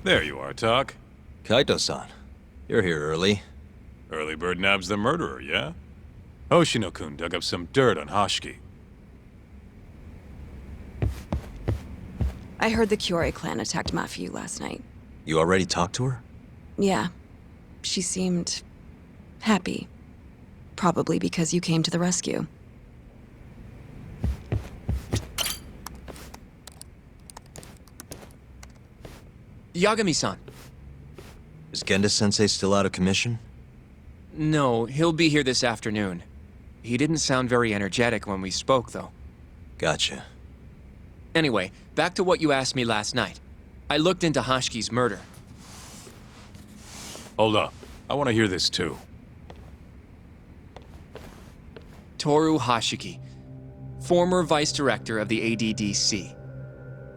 There you are, Tak. Kaito-san, you're here early. Early bird nabs the murderer, yeah? Hoshino-kun dug up some dirt on Hashiki. I heard the Kyorei clan attacked Mafuyu last night. You already talked to her? Yeah. She seemed... happy. Probably because you came to the rescue. Yagami-san. Is Genda-sensei still out of commission? No, he'll be here this afternoon. He didn't sound very energetic when we spoke, though. Gotcha. Anyway, back to what you asked me last night. I looked into Hashiki's murder. Hold up. I want to hear this too. Toru Hashiki, former vice director of the ADDC.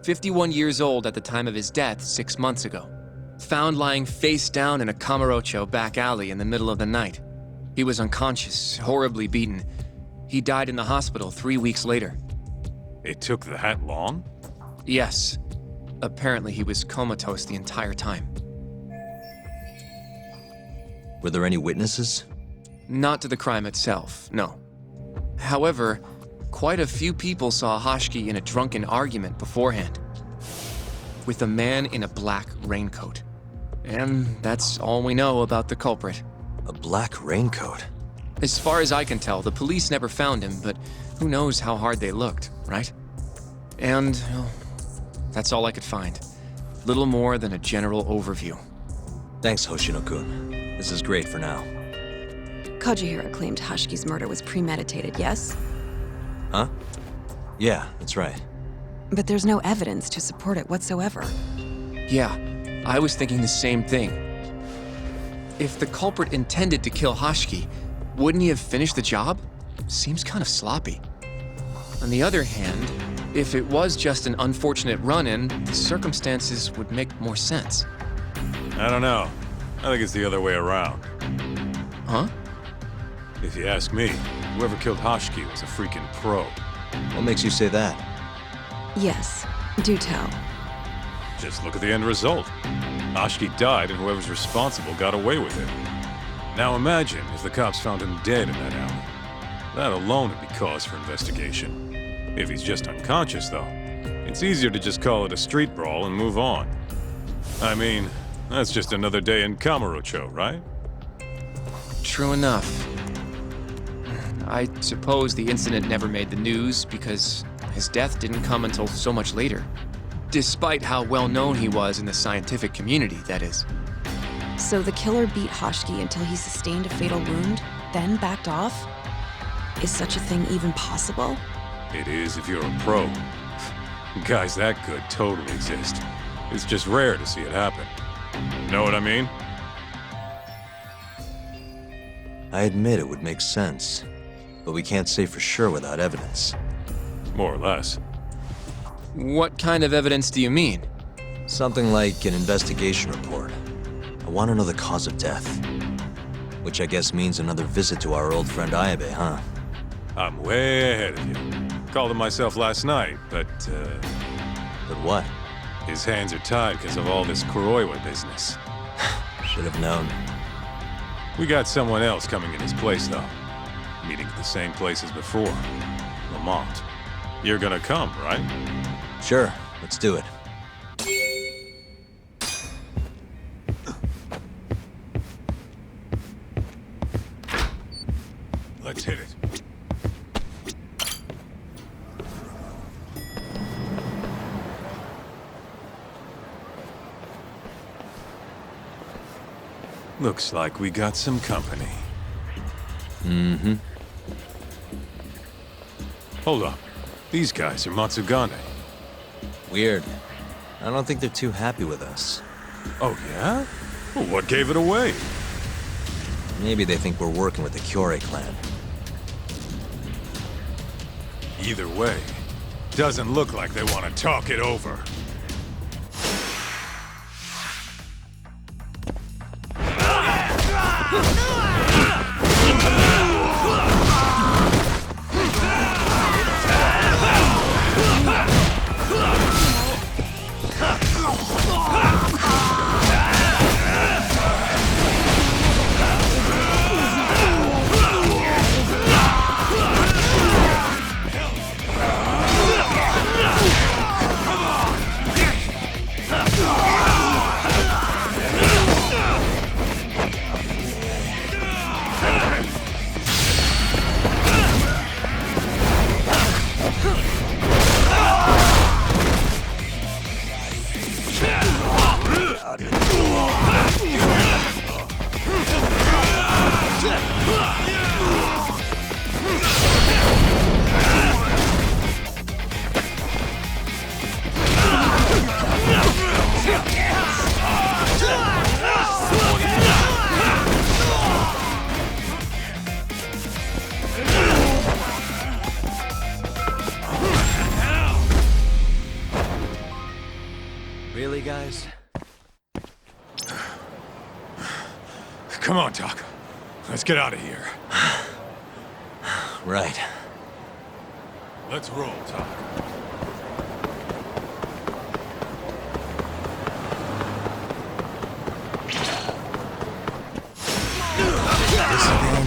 51 years old at the time of his death 6 months ago. Found lying face down in a Kamurocho back alley in the middle of the night. He was unconscious, horribly beaten. He died in the hospital 3 weeks later. It took that long? Yes. Apparently he was comatose the entire time. Were there any witnesses? Not to the crime itself, no. However, quite a few people saw Hashiki in a drunken argument beforehand. With a man in a black raincoat. And that's all we know about the culprit. A black raincoat? As far as I can tell, the police never found him, but who knows how hard they looked, right? And, well, that's all I could find. Little more than a general overview. Thanks, Hoshino-kun. This is great for now. Kojihira claimed Hashiki's murder was premeditated, yes? Huh? Yeah, that's right. But there's no evidence to support it whatsoever. Yeah, I was thinking the same thing. If the culprit intended to kill Hashiki, wouldn't he have finished the job? Seems kind of sloppy. On the other hand, if it was just an unfortunate run-in, the circumstances would make more sense. I don't know. I think it's the other way around. Huh? If you ask me, whoever killed Hashiki was a freaking pro. What makes you say that? Yes, do tell. Just look at the end result. Hashiki died and whoever's responsible got away with it. Now imagine if the cops found him dead in that alley. That alone would be cause for investigation. If he's just unconscious, though, it's easier to just call it a street brawl and move on. I mean, that's just another day in Kamurocho, right? True enough. I suppose the incident never made the news because his death didn't come until so much later. Despite how well known he was in the scientific community, that is. So the killer beat Hashiki until he sustained a fatal wound, then backed off? Is such a thing even possible? It is if you're a pro. Guys that good totally exist. It's just rare to see it happen. Know what I mean? I admit it would make sense, but we can't say for sure without evidence. More or less. What kind of evidence do you mean? Something like an investigation report. I want to know the cause of death. Which I guess means another visit to our old friend Ayabe, huh? I'm way ahead of you. Called him myself last night, but, But what? his hands are tied because of all this Kuroiwa business. Should have known. We got someone else coming in his place, though. Meeting at the same place as before. Lamont. You're gonna come, right? Sure, let's do it. Let's hit it. Looks like we got some company. Mm-hmm. Hold up. These guys are Matsugane. Weird. I don't think they're too happy with us. Oh, yeah? Well, what gave it away? Maybe they think we're working with the Kyorei clan. Either way, doesn't look like they want to talk it over. Really, guys? Come on, Doc. Let's get out of here. Right. Let's roll, Doc. This again?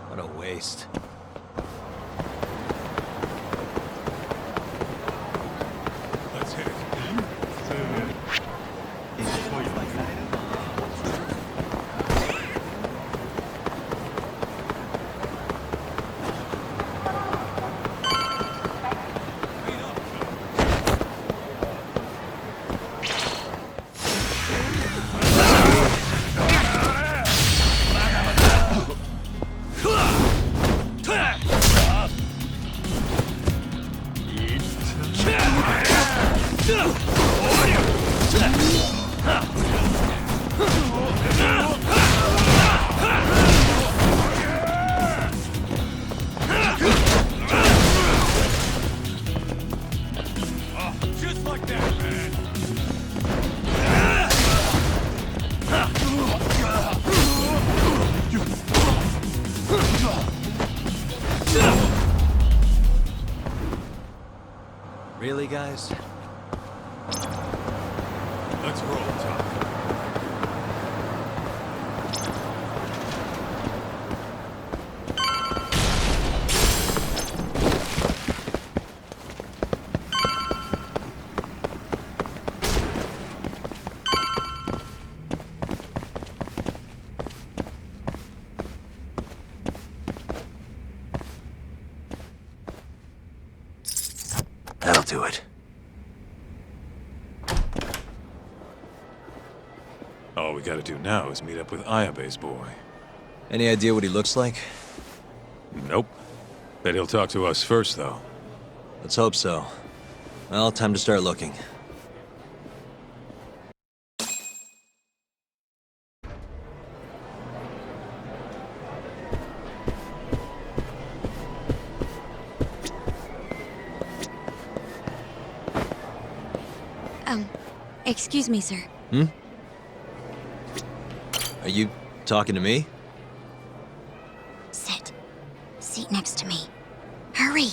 What a waste. Let's hit it. Just like that, man. Really, guys? Let's roll, Doc. That'll do it. All we gotta do now is meet up with Ayabe's boy. Any idea what he looks like? Nope. Bet he'll talk to us first, though. Let's hope so. Well, time to start looking. Excuse me, sir. Are you talking to me? Sit. Seat next to me. Hurry!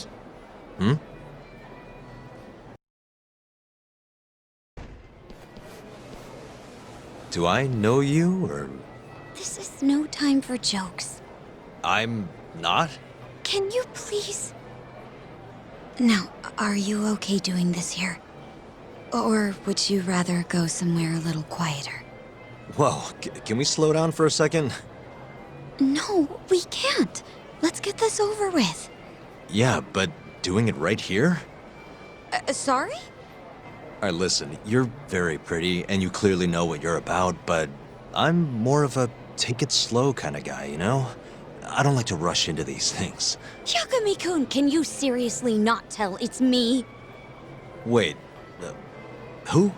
Do I know you, or... This is no time for jokes. I'm not? Can you please... Now, are you okay doing this here? Or would you rather go somewhere a little quieter? Whoa, can we slow down for a second? No, we can't. Let's get this over with. Yeah, but doing it right here? Sorry? Alright, listen, you're very pretty, and you clearly know what you're about, but I'm more of a take it slow kind of guy, you know? I don't like to rush into these things. Yagami-kun, can you seriously not tell it's me? Wait, who?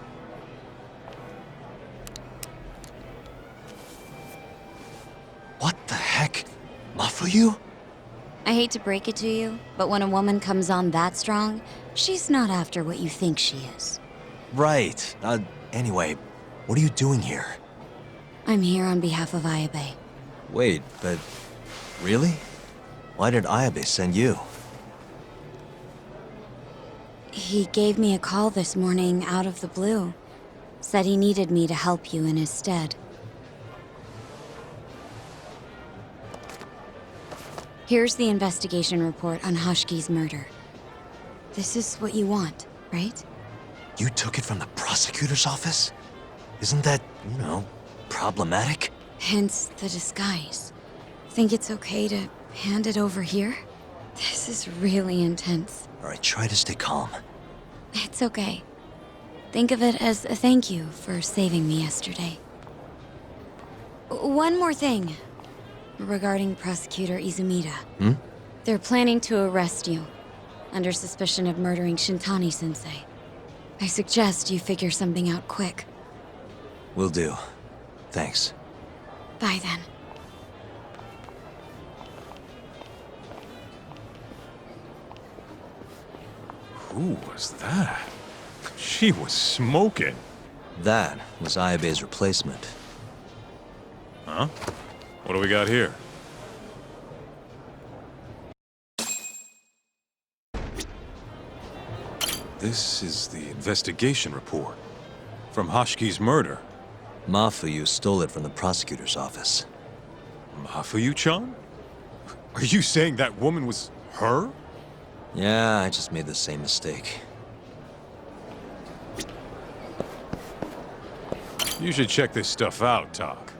What the heck? Mafuyu? I hate to break it to you, but when a woman comes on that strong, she's not after what you think she is. Right. Anyway, what are you doing here? I'm here on behalf of Ayabe. Wait, but... really? Why did Ayabe send you? He gave me a call this morning out of the blue. Said he needed me to help you in his stead. Here's the investigation report on Hoshiki's murder. This is what you want, right? You took it from the prosecutor's office? Isn't that, problematic? Hence the disguise. Think it's okay to hand it over here? This is really intense. Alright, try to stay calm. It's okay. Think of it as a thank you for saving me yesterday. One more thing. Regarding Prosecutor Izumida. They're planning to arrest you, under suspicion of murdering Shintani-sensei. I suggest you figure something out quick. Will do. Thanks. Bye then. Who was that? She was smoking. That was Ayabe's replacement. Huh? What do we got here? This is the investigation report. From Hoshiki's murder. Mafuyu stole it from the prosecutor's office. Mafuyu-chan? Are you saying that woman was her? Yeah, I just made the same mistake. You should check this stuff out, Tak.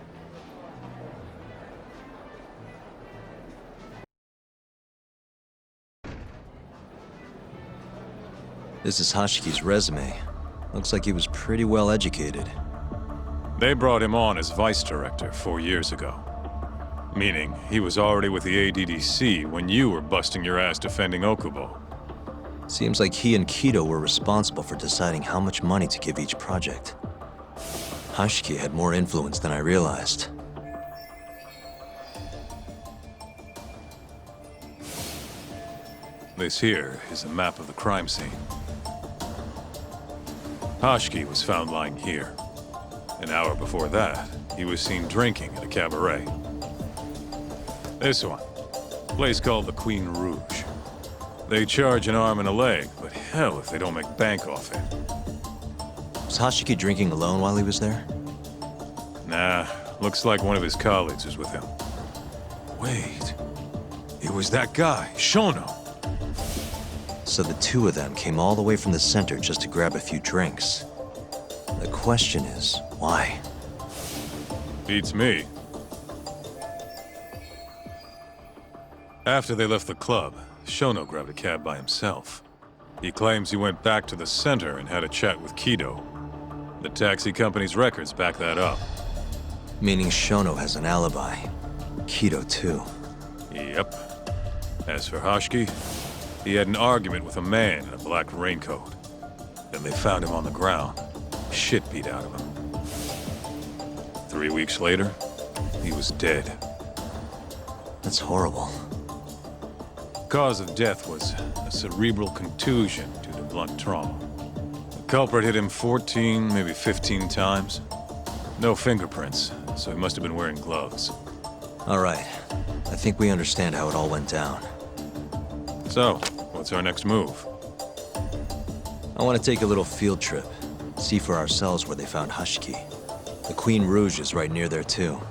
This is Hashiki's resume. Looks like he was pretty well educated. They brought him on as vice director 4 years ago. Meaning, he was already with the ADDC when you were busting your ass defending Okubo. Seems like he and Kido were responsible for deciding how much money to give each project. Hashiki had more influence than I realized. This here is a map of the crime scene. Hashiki was found lying here. An hour before that, he was seen drinking at a cabaret. This one, a place called the Queen Rouge. They charge an arm and a leg, but hell if they don't make bank off it. Was Hashiki drinking alone while he was there? Nah, looks like one of his colleagues was with him. Wait, it was that guy, Shono. So the two of them came all the way from the center just to grab a few drinks. The question is, why? Beats me. After they left the club, Shono grabbed a cab by himself. He claims he went back to the center and had a chat with Kido. The taxi company's records back that up. Meaning Shono has an alibi. Kido too. Yep. As for Hashiki, he had an argument with a man in a black raincoat. Then they found him on the ground, shit beat out of him. 3 weeks later, he was dead. That's horrible. Cause of death was a cerebral contusion due to blunt trauma. The culprit hit him 14, maybe 15 times. No fingerprints, so he must have been wearing gloves. All right. I think we understand how it all went down. So, what's our next move? I want to take a little field trip. See for ourselves where they found Hashiki. The Queen Rouge is right near there too.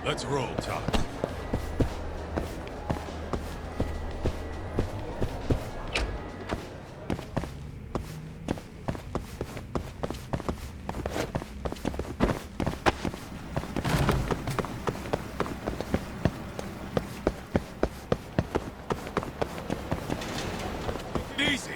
Let's roll, Todd. Easy.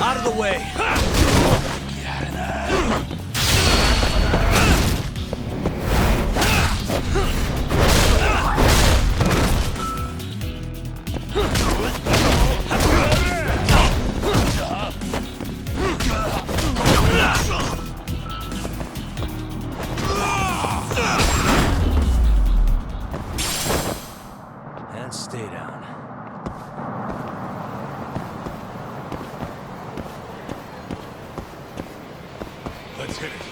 Out of the way! And stay down. Let's hit it.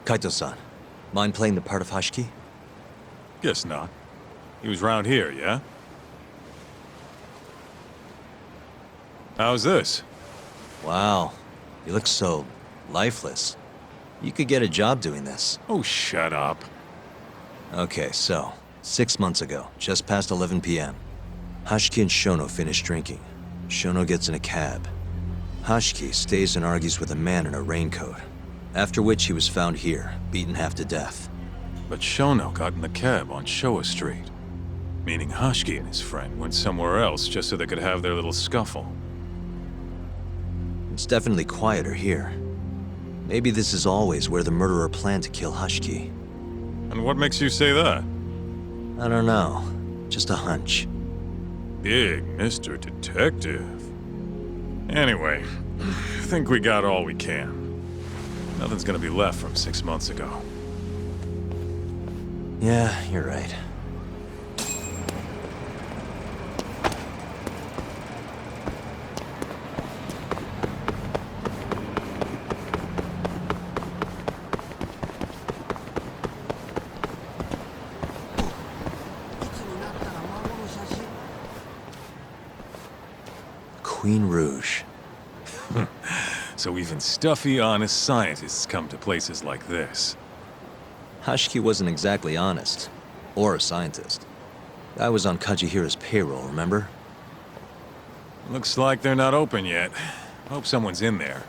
Kaito-san, mind playing the part of Hashiki? Guess not. He was round here, yeah? How's this? Wow, you look so lifeless. You could get a job doing this. Oh, shut up. Okay, so, 6 months ago, just past 11 p.m., Hashiki and Shono finish drinking. Shono gets in a cab. Hashiki stays and argues with a man in a raincoat, after which he was found here, beaten half to death. But Shono got in the cab on Showa Street. Meaning Hashiki and his friend went somewhere else just so they could have their little scuffle. It's definitely quieter here. Maybe this is always where the murderer planned to kill Hashiki. And what makes you say that? I don't know. Just a hunch. Big Mr. Detective. Anyway, I think we got all we can. Nothing's gonna be left from 6 months ago. Yeah, you're right. Queen Rouge. So even stuffy, honest scientists come to places like this. Hashiki wasn't exactly honest. Or a scientist. I was on Kajihira's payroll, remember? Looks like they're not open yet. Hope someone's in there.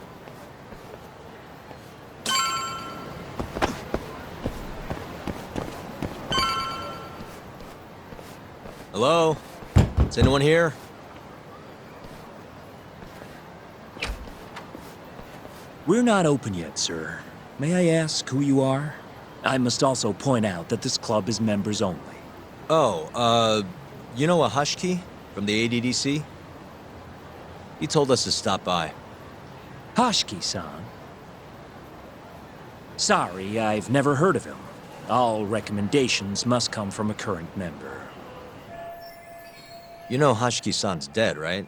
Hello? Is anyone here? We're not open yet, sir. May I ask who you are? I must also point out that this club is members only. Oh, you know a Hashiki from the ADDC? He told us to stop by. Hashiki-san? Sorry, I've never heard of him. All recommendations must come from a current member. You know Hashiki-san's dead, right?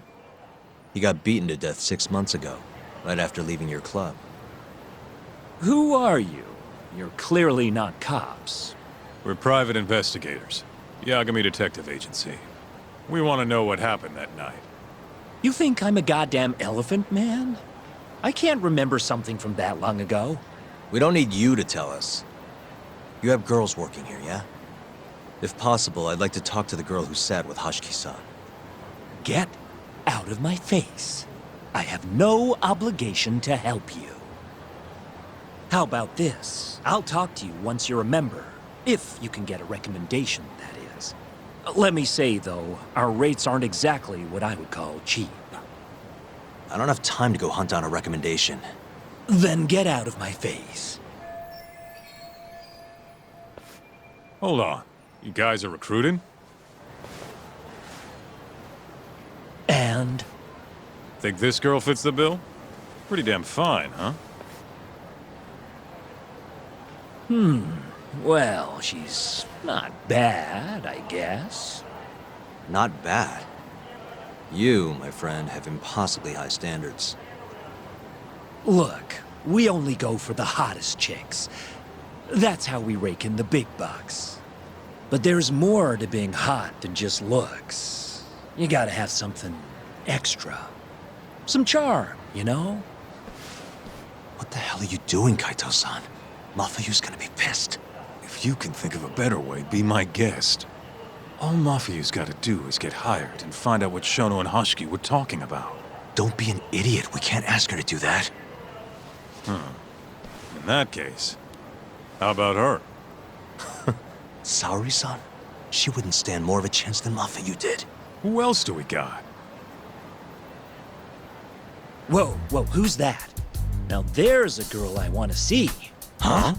He got beaten to death 6 months ago, right after leaving your club. Who are you? You're clearly not cops. We're private investigators. Yagami Detective Agency. We want to know what happened that night. You think I'm a goddamn elephant man? I can't remember something from that long ago. We don't need you to tell us. You have girls working here, yeah? If possible, I'd like to talk to the girl who sat with Hashiki-san. Get out of my face. I have no obligation to help you. How about this? I'll talk to you once you're a member. If you can get a recommendation, that is. Let me say, though, our rates aren't exactly what I would call cheap. I don't have time to go hunt down a recommendation. Then get out of my face. Hold on. You guys are recruiting? And? Think this girl fits the bill? Pretty damn fine, huh? Well, she's not bad, I guess. Not bad. You, my friend, have impossibly high standards. Look, we only go for the hottest chicks. That's how we rake in the big bucks. But there's more to being hot than just looks. You gotta have something extra. Some charm, you know? What the hell are you doing, Kaito-san? Mafuyu's gonna be pissed. If you can think of a better way, be my guest. All Mafuyu's gotta do is get hired and find out what Shono and Hashiki were talking about. Don't be an idiot. We can't ask her to do that. In that case, how about her? Saori-san? She wouldn't stand more of a chance than Mafuyu did. Who else do we got? Whoa, who's that? Now there's a girl I want to see. Huh?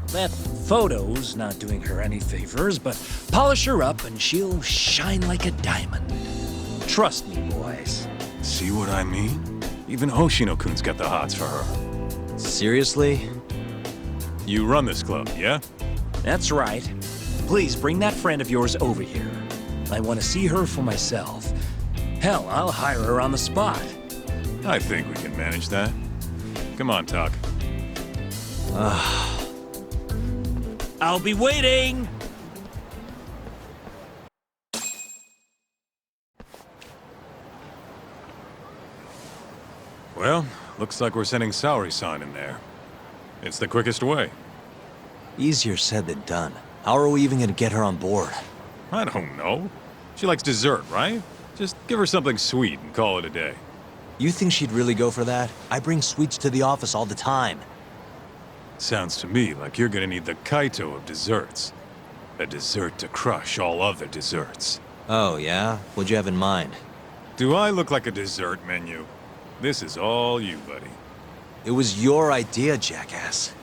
That photo's not doing her any favors, but polish her up and she'll shine like a diamond. Trust me, boys. See what I mean? Even Hoshino-kun's got the hots for her. Seriously? You run this club, yeah? That's right. Please bring that friend of yours over here. I want to see her for myself. Hell, I'll hire her on the spot. I think we can manage that. Come on, Tuck. I'll be waiting! Well, looks like we're sending Saori-san in there. It's the quickest way. Easier said than done. How are we even gonna get her on board? I don't know. She likes dessert, right? Just give her something sweet and call it a day. You think she'd really go for that? I bring sweets to the office all the time. Sounds to me like you're gonna need the Kaito of desserts. A dessert to crush all other desserts. Oh, yeah? What'd you have in mind? Do I look like a dessert menu? This is all you, buddy. It was your idea, jackass.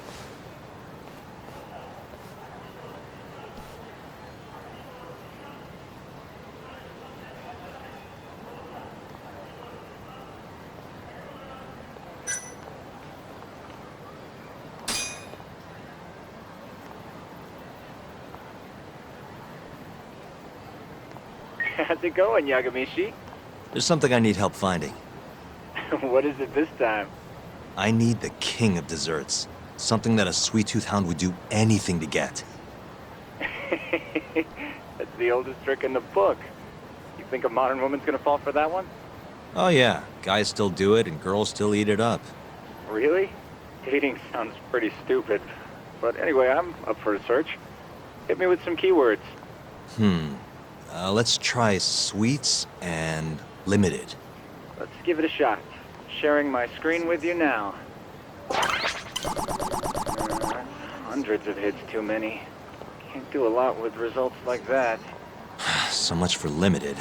How's it going, Yagamishi? There's something I need help finding. What is it this time? I need the king of desserts. Something that a sweet-tooth hound would do anything to get. That's the oldest trick in the book. You think a modern woman's gonna fall for that one? Oh yeah, guys still do it and girls still eat it up. Really? Dating sounds pretty stupid. But anyway, I'm up for a search. Hit me with some keywords. Let's try sweets and limited. Let's give it a shot. Sharing my screen with you now. Hundreds of hits too many. Can't do a lot with results like that. So much for limited.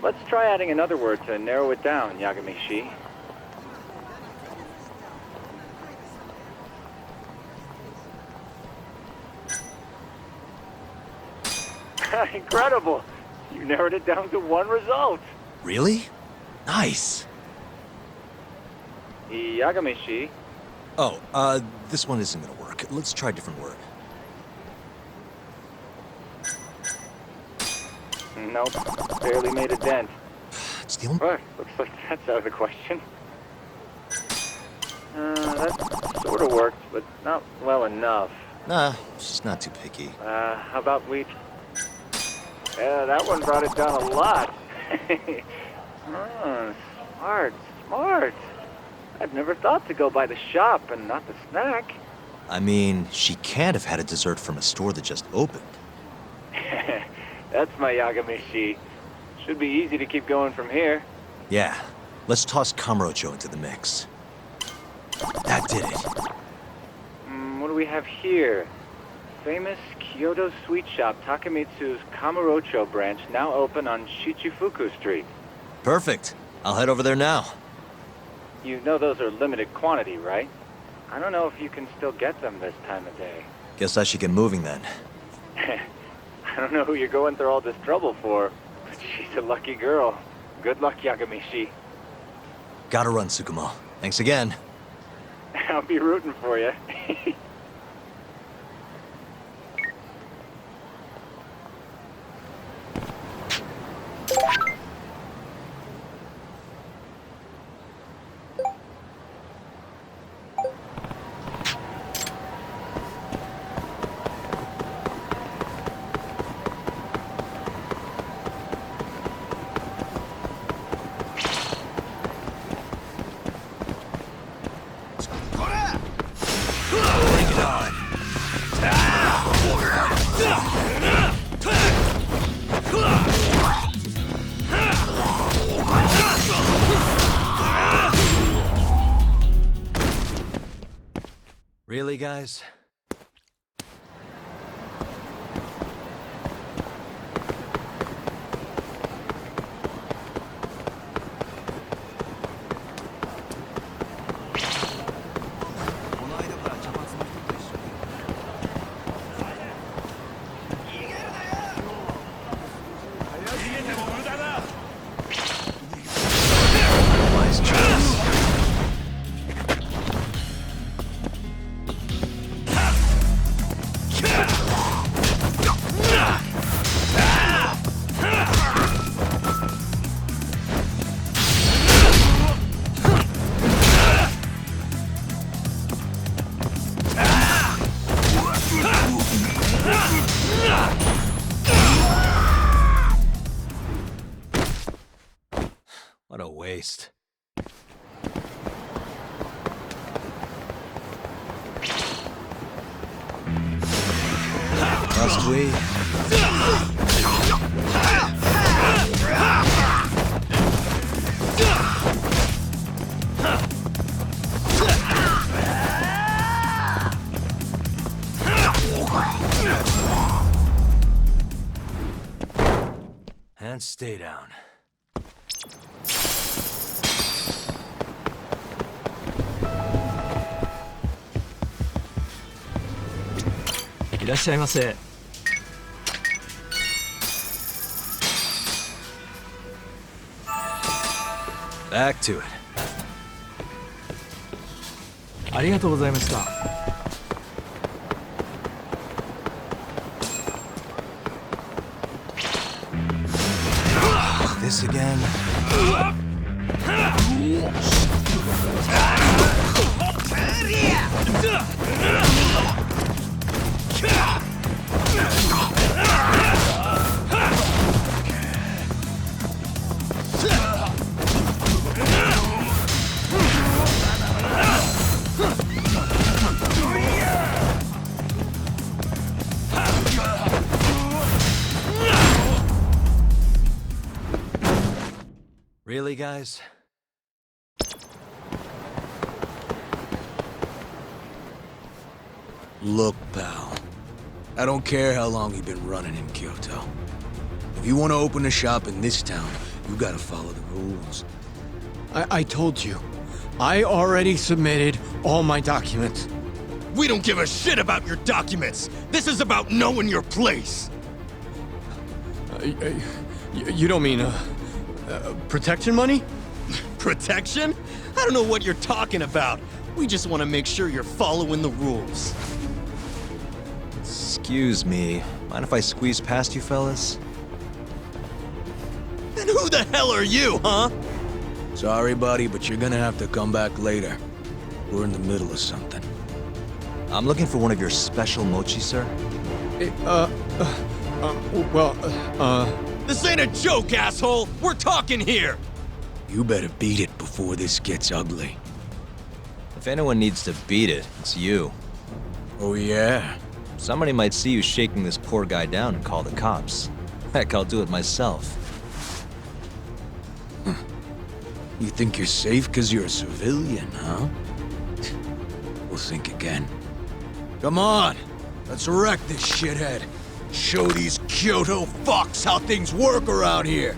Let's try adding another word to narrow it down, Yagamishi. Incredible! You narrowed it down to one result. Really? Nice. Yagamishi. Oh, this one isn't gonna work. Let's try a different word. Nope. Barely made a dent. It's the only... But looks like that's out of the question. That sort of worked, but not well enough. Nah, she's not too picky. How about we... Yeah, that one brought it down a lot. Oh, smart. I've never thought to go by the shop and not the snack. I mean, she can't have had a dessert from a store that just opened. That's my Yagamishi. Should be easy to keep going from here. Yeah, let's toss Kamurocho into the mix. That did it. What do we have here? Famous Kyoto sweet shop Takemitsu's Kamurocho branch now open on Shichifuku Street. Perfect. I'll head over there now. You know those are limited quantity, right? I don't know if you can still get them this time of day. Guess I should get moving then. I don't know who you're going through all this trouble for, but she's a lucky girl. Good luck, Yagamishi. Gotta run, Tsukumo. Thanks again. I'll be rooting for you. Really, guys? Wise choice. waste. Must we? And stay down. Back to it. ありがとうございました This again? Really, guys? Look, pal. I don't care how long you've been running in Kyoto. If you want to open a shop in this town, you gotta follow the rules. I told you. I already submitted all my documents. We don't give a shit about your documents! This is about knowing your place! You don't mean, protection money? Protection? I don't know what you're talking about. We just want to make sure you're following the rules. Excuse me. Mind if I squeeze past you fellas? And who the hell are you, huh? Sorry, buddy, but you're gonna have to come back later. We're in the middle of something. I'm looking for one of your special mochi, sir. This ain't a joke, asshole! We're talking here! You better beat it before this gets ugly. If anyone needs to beat it, it's you. Oh, yeah? Somebody might see you shaking this poor guy down and call the cops. Heck, I'll do it myself. You think you're safe because you're a civilian, huh? We'll think again. Come on! Let's wreck this shithead! Show these Kyoto fucks how things work around here!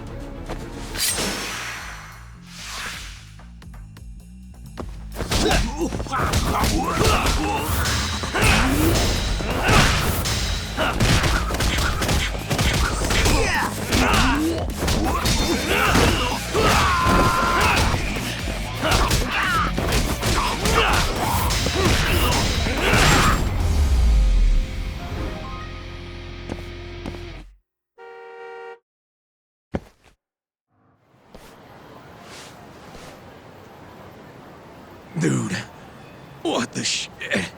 Dude, what the shit?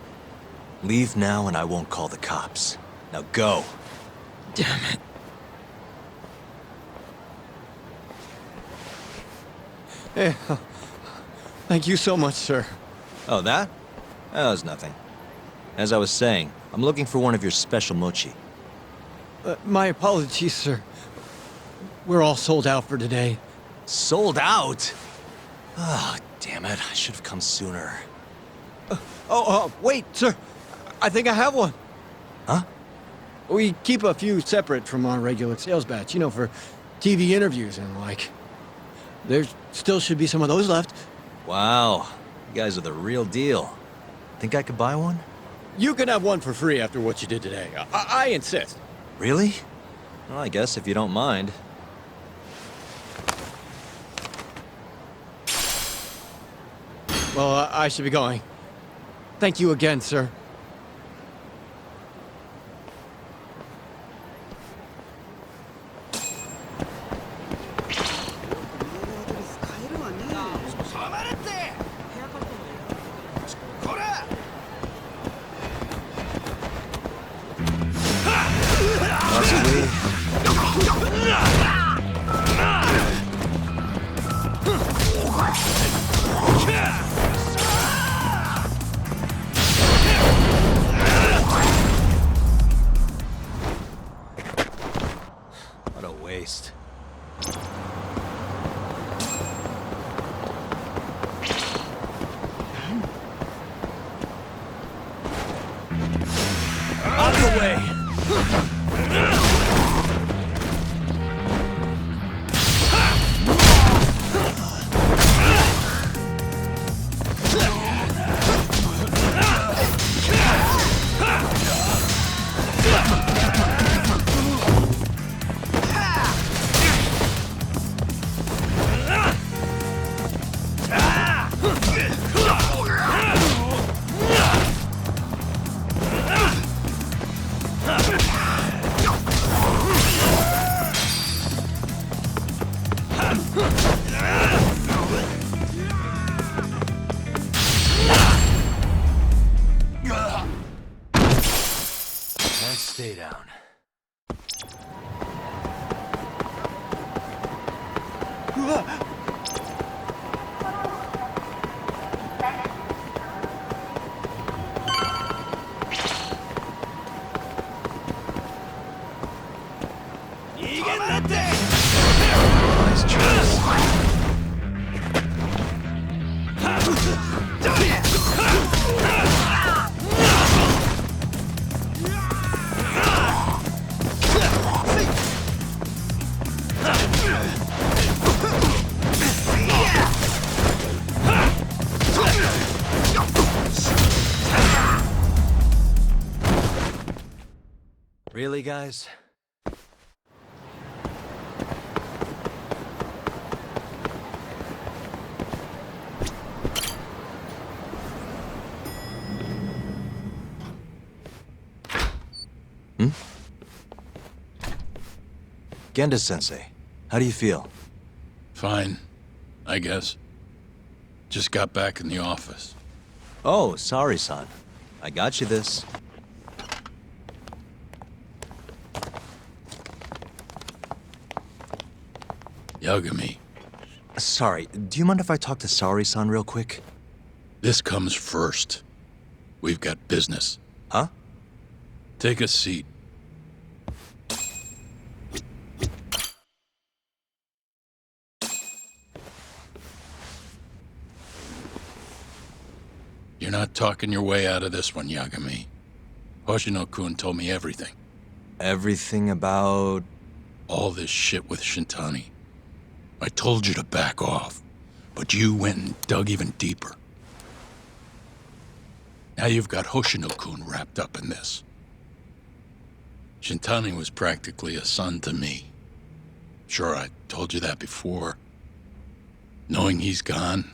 Leave now and I won't call the cops. Now go. Damn it. Hey, thank you so much, sir. Oh, that? That was nothing. As I was saying, I'm looking for one of your special mochi. My apologies, sir. We're all sold out for today. Sold out? Ah, damn it. I should have come sooner. Wait, sir. I think I have one. Huh? We keep a few separate from our regular sales batch, you know, for TV interviews and like. There still should be some of those left. Wow. You guys are the real deal. Think I could buy one? You can have one for free after what you did today. I insist. Really? Well, I guess if you don't mind. Well, I should be going. Thank you again, sir. Must we? away! And stay down. Nice choice. Really, guys? Genda-sensei, how do you feel? Fine, I guess. Just got back in the office. Oh, sorry, son. I got you this. Yagami, Sorry, do you mind if I talk to Sari-san real quick? this comes first. We've got business. Huh? Take a seat. You're not talking your way out of this one, Yagami. Hoshino-kun told me everything. Everything about... All this shit with Shintani. I told you to back off, but you went and dug even deeper. Now you've got Hoshino-kun wrapped up in this. Shintani was practically a son to me. Sure, I told you that before. Knowing he's gone,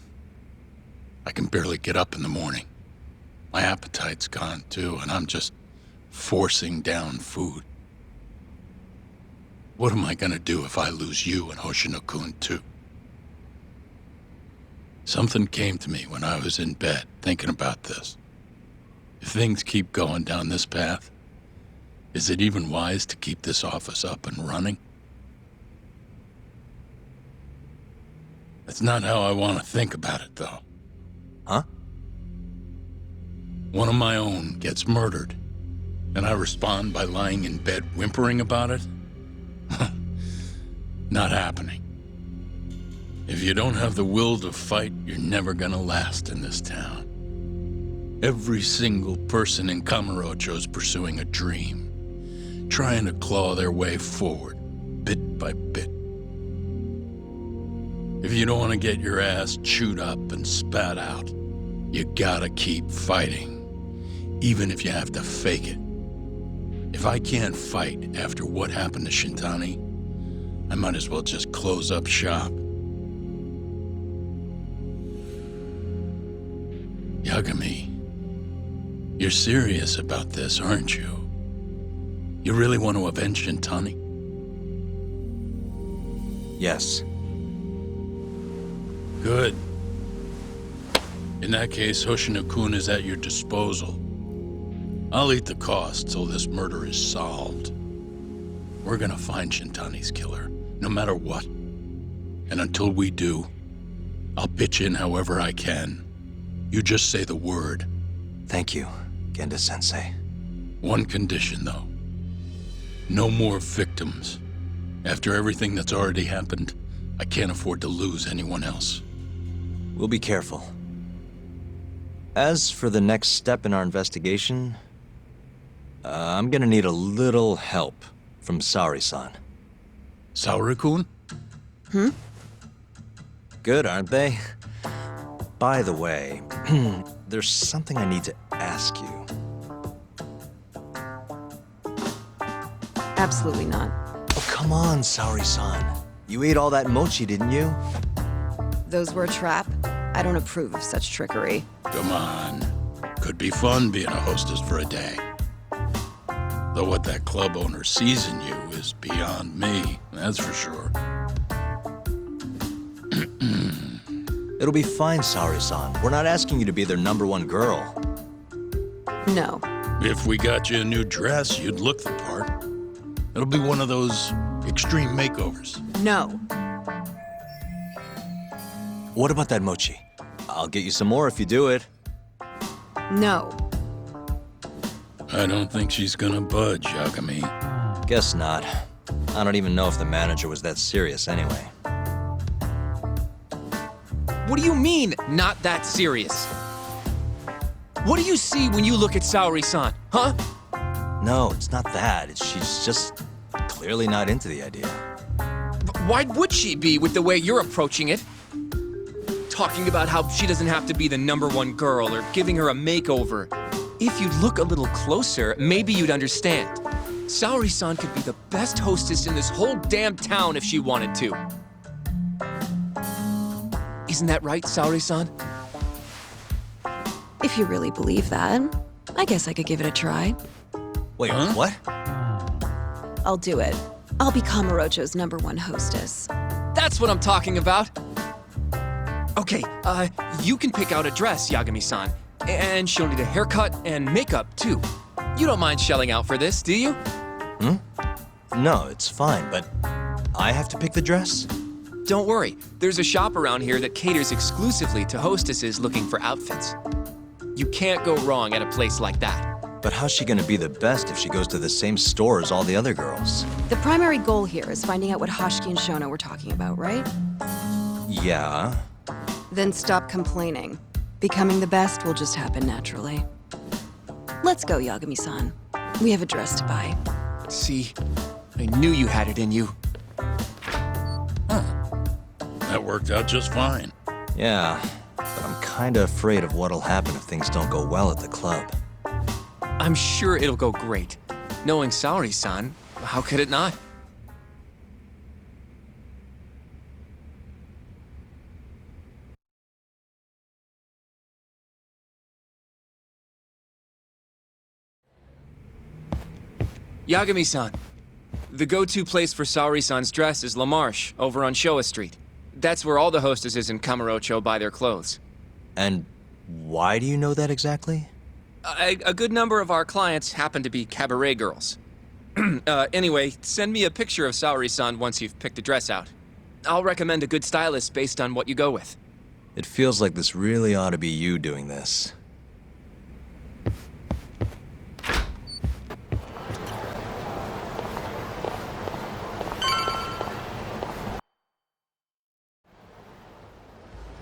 I can barely get up in the morning. My appetite's gone too, and I'm just forcing down food. What am I gonna do if I lose you and Hoshino-kun too? Something came to me when I was in bed thinking about this. If things keep going down this path, is it even wise to keep this office up and running? That's not how I want to think about it, though. Huh? One of my own gets murdered, and I respond by lying in bed whimpering about it? Not happening. If you don't have the will to fight, you're never gonna last in this town. Every single person in Kamurocho's pursuing a dream, trying to claw their way forward, bit by bit. If you don't want to get your ass chewed up and spat out, you gotta keep fighting, even if you have to fake it. If I can't fight after what happened to Shintani, I might as well just close up shop. Yagami, you're serious about this, aren't you? You really want to avenge Shintani? Yes. Good. In that case, Hoshino-kun is at your disposal. I'll eat the cost till this murder is solved. We're gonna find Shintani's killer, no matter what. And until we do, I'll pitch in however I can. You just say the word. Thank you, Genda-sensei. One condition, though. No more victims. After everything that's already happened, I can't afford to lose anyone else. We'll be careful. As for the next step in our investigation, I'm gonna need a little help from Saori-san. Saori-kun? Good, aren't they? By the way, there's something I need to ask you. Absolutely not. Oh, come on, Saori-san. You ate all that mochi, didn't you? Those were a trap. I don't approve of such trickery. Come on. Could be fun being a hostess for a day. Though what that club owner sees in you is beyond me, that's for sure. It'll be fine, Saori-san. We're not asking you to be their #1 girl. No. If we got you a new dress, you'd look the part. It'll be one of those extreme makeovers. No. What about that mochi? I'll get you some more if you do it. No. I don't think she's gonna budge, Yagami. Guess not. I don't even know if the manager was that serious anyway. What do you mean, not that serious? What do you see when you look at Saori-san, huh? No, it's not that. She's just clearly not into the idea. Why would she be with the way you're approaching it? Talking about how she doesn't have to be the #1 girl or giving her a makeover. If you'd look a little closer, maybe you'd understand. Saori-san could be the best hostess in this whole damn town if she wanted to. Isn't that right, Saori-san? If you really believe that, I guess I could give it a try. Wait, what? I'll do it. I'll be Kamurocho's #1 hostess. That's what I'm talking about. Okay, you can pick out a dress, Yagami-san. And she'll need a haircut and makeup, too. You don't mind shelling out for this, do you? No, it's fine, but I have to pick the dress? Don't worry, there's a shop around here that caters exclusively to hostesses looking for outfits. You can't go wrong at a place like that. But how's she gonna be the best if she goes to the same store as all the other girls? The primary goal here is finding out what Hashiki and Shono were talking about, right? Yeah. Then stop complaining. Becoming the best will just happen naturally. Let's go, Yagami-san. We have a dress to buy. See, I knew you had it in you. That worked out just fine. Yeah, but I'm kinda afraid of what'll happen if things don't go well at the club. I'm sure it'll go great. Knowing Saori-san, how could it not? Yagami-san, the go-to place for Saori-san's dress is La Marche, over on Showa Street. That's where all the hostesses in Kamurocho buy their clothes. And why do you know that exactly? A good number of our clients happen to be cabaret girls. Anyway, send me a picture of Saori-san once you've picked a dress out. I'll recommend a good stylist based on what you go with. It feels like this really ought to be you doing this.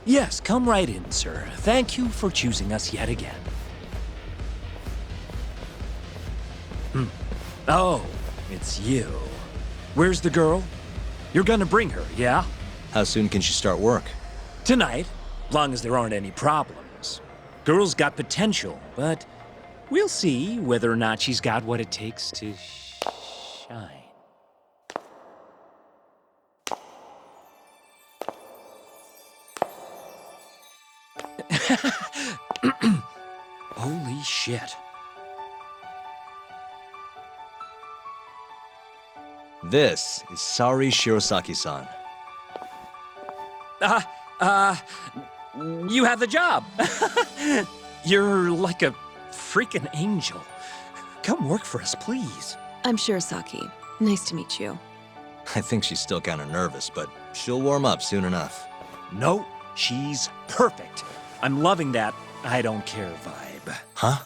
Yes, come right in, sir. Thank you for choosing us yet again. Oh, it's you. Where's the girl? You're gonna bring her, yeah? How soon can she start work? Tonight, long as there aren't any problems. Girl's got potential, but we'll see whether or not she's got what it takes to shine. Holy shit. This is Saori Shirosaki-san. You have the job. You're like a freaking angel. Come work for us, please. I'm Shirosaki. Nice to meet you. I think she's still kinda nervous, but she'll warm up soon enough. No, she's perfect. I'm loving that I don't care vibe. Huh?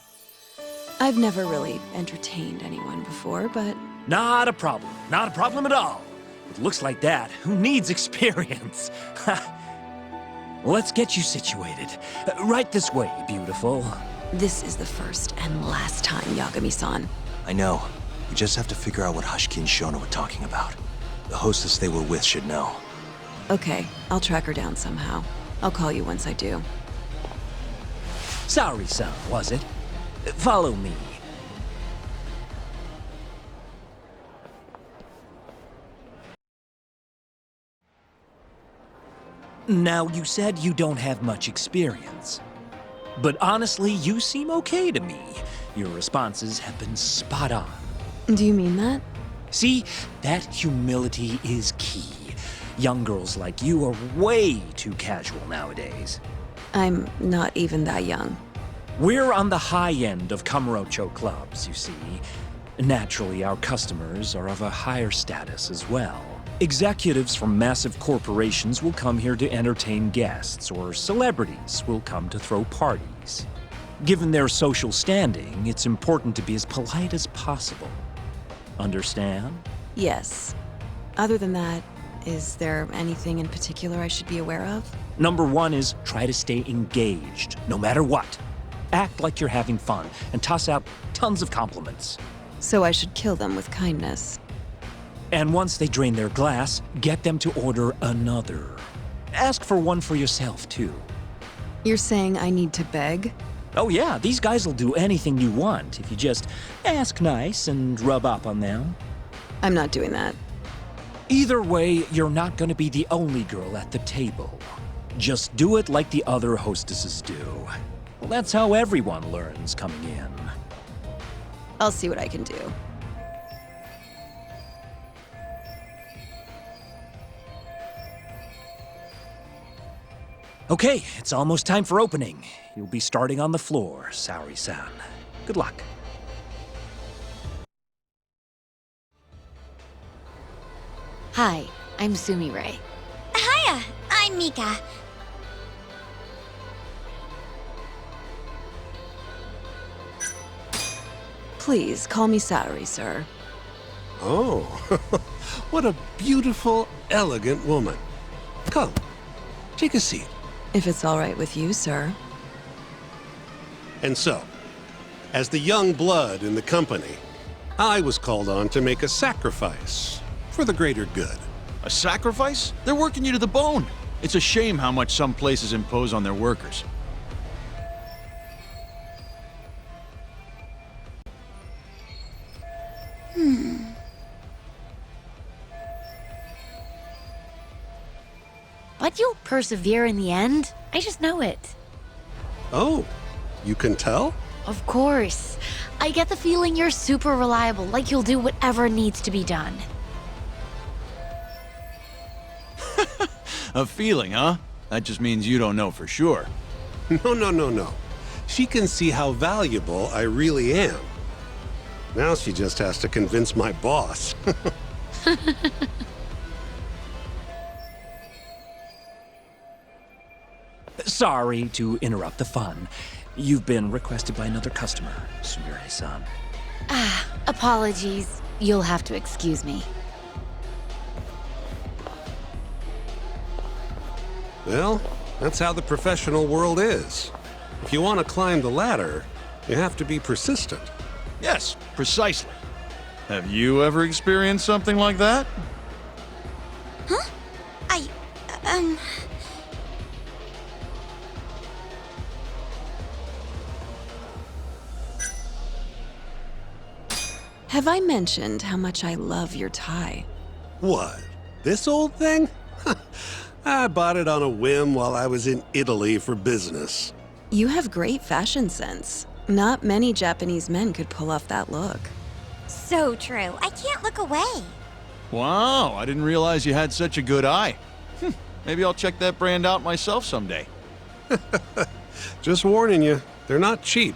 I've never really entertained anyone before, but... Not a problem. Not a problem at all. It looks like that. Who needs experience? Let's get you situated. Right this way, beautiful. This is the first and last time, Yagami-san. I know. We just have to figure out what Hashiki and Shono were talking about. The hostess they were with should know. Okay, I'll track her down somehow. I'll call you once I do. Saori-san, was it? Follow me. Now, you said you don't have much experience. But honestly, you seem okay to me. Your responses have been spot on. Do you mean that? See, that humility is key. Young girls like you are way too casual nowadays. I'm not even that young. We're on the high end of Kamurocho clubs, you see. Naturally, our customers are of a higher status as well. Executives from massive corporations will come here to entertain guests, or celebrities will come to throw parties. Given their social standing, it's important to be as polite as possible. Understand? Yes. Other than that, is there anything in particular I should be aware of? Number one is try to stay engaged, no matter what. Act like you're having fun, and toss out tons of compliments. So I should kill them with kindness. And once they drain their glass, get them to order another. Ask for one for yourself, too. You're saying I need to beg? Oh yeah, these guys will do anything you want if you just ask nice and rub up on them. I'm not doing that. Either way, you're not going to be the only girl at the table. Just do it like the other hostesses do. Well, that's how everyone learns coming in. I'll see what I can do. Okay, it's almost time for opening. You'll be starting on the floor, Saori-san. Good luck. Hi, I'm Sumire. Hiya, I'm Mika. Please, call me Saori, sir. Oh, what a beautiful, elegant woman. Come, take a seat. If it's all right with you, sir. And so, as the young blood in the company, I was called on to make a sacrifice for the greater good. A sacrifice? They're working you to the bone. It's a shame how much some places impose on their workers. But you'll persevere in the end. I just know it. Oh, you can tell? Of course. I get the feeling you're super reliable, like you'll do whatever needs to be done. A feeling, huh? That just means you don't know for sure. No. She can see how valuable I really am. Now she just has to convince my boss. Sorry to interrupt the fun. You've been requested by another customer, Sumire-san. Apologies. You'll have to excuse me. Well, that's how the professional world is. If you want to climb the ladder, you have to be persistent. Yes, precisely. Have you ever experienced something like that? Huh? Have I mentioned how much I love your tie? What? This old thing? I bought it on a whim while I was in Italy for business. You have great fashion sense. Not many Japanese men could pull off that look. So true. I can't look away. Wow, I didn't realize you had such a good eye. Maybe I'll check that brand out myself someday. Just warning you, they're not cheap.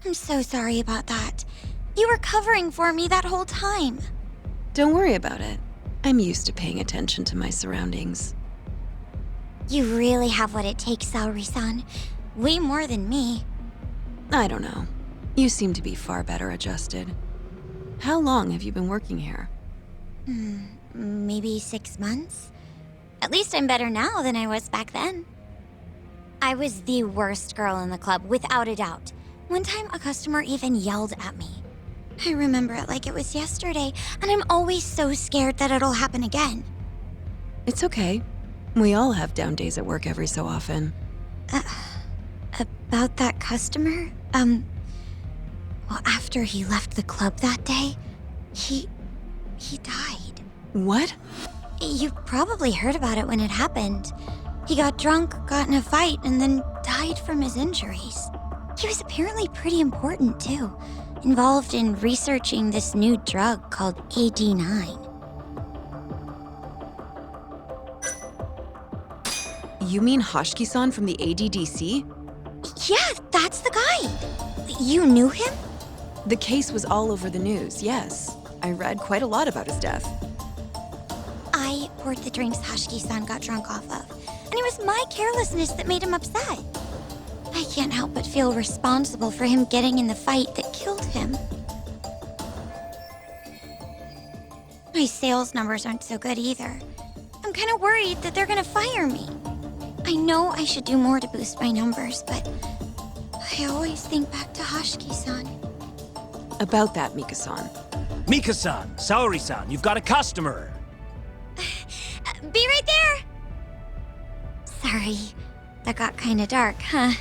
I'm so sorry about that. You were covering for me that whole time. Don't worry about it. I'm used to paying attention to my surroundings. You really have what it takes, Saori-san. Way more than me. I don't know. You seem to be far better adjusted. How long have you been working here? Maybe 6 months? At least I'm better now than I was back then. I was the worst girl in the club, without a doubt. One time, a customer even yelled at me. I remember it like it was yesterday, and I'm always so scared that it'll happen again. It's okay. We all have down days at work every so often. About that customer? Well, after he left the club that day, he died. What? You probably heard about it when it happened. He got drunk, got in a fight, and then died from his injuries. He was apparently pretty important, too. Involved in researching this new drug called AD9. You mean Hoshiki-san from the ADDC? Yeah, that's the guy. You knew him? The case was all over the news, yes. I read quite a lot about his death. I poured the drinks Hoshiki-san got drunk off of, and it was my carelessness that made him upset. I can't help but feel responsible for him getting in the fight that killed him. My sales numbers aren't so good either. I'm kind of worried that they're gonna fire me. I know I should do more to boost my numbers, but I always think back to Hoshiki-san. About that, Mika-san. Mika-san, Saori-san, you've got a customer. Be right there! Sorry, that got kind of dark, huh?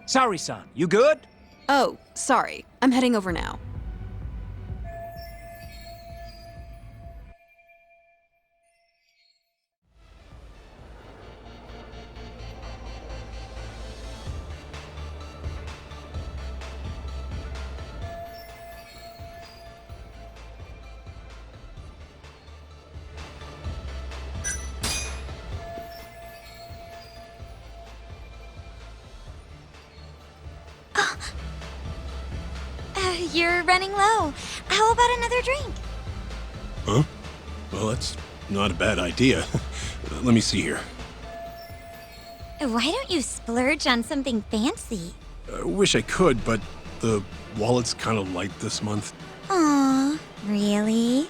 Saori-san, you good? Oh, sorry. I'm heading over now. You're running low. How about another drink? Huh? Well, that's not a bad idea. Let me see here. Why don't you splurge on something fancy? I wish I could, but the wallet's kind of light this month. Aw, really?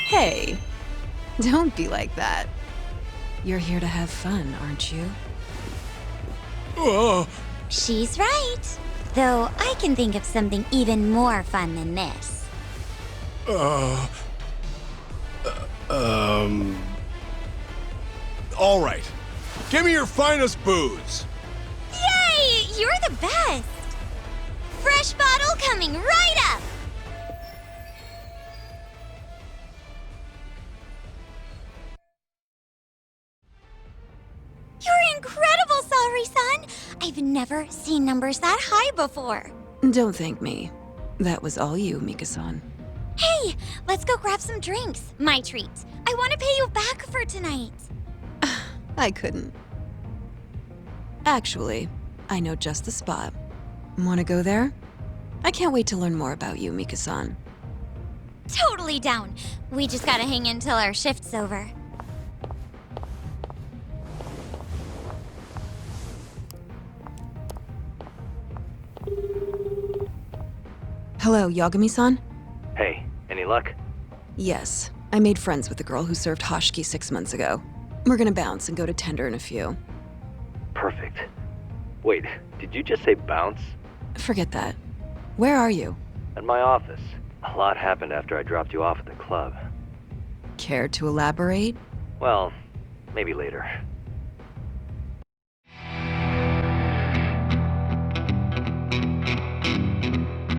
Hey, don't be like that. You're here to have fun, aren't you? Oh. She's right. Though I can think of something even more fun than this. All right. Give me your finest booze. Yay! You're the best! Fresh bottle coming right up! You're incredible, Saori-san! I've never seen numbers that high before. Don't thank me. That was all you, Mika-san. Hey, let's go grab some drinks. My treat. I want to pay you back for tonight. I couldn't. Actually, I know just the spot. Want to go there? I can't wait to learn more about you, Mika-san. Totally down. We just gotta hang in till our shift's over. Hello, Yagami-san? Hey, any luck? Yes. I made friends with the girl who served Hoshiki 6 months ago. We're gonna bounce and go to Tender in a few. Perfect. Wait, did you just say bounce? Forget that. Where are you? At my office. A lot happened after I dropped you off at the club. Care to elaborate? Well, maybe later.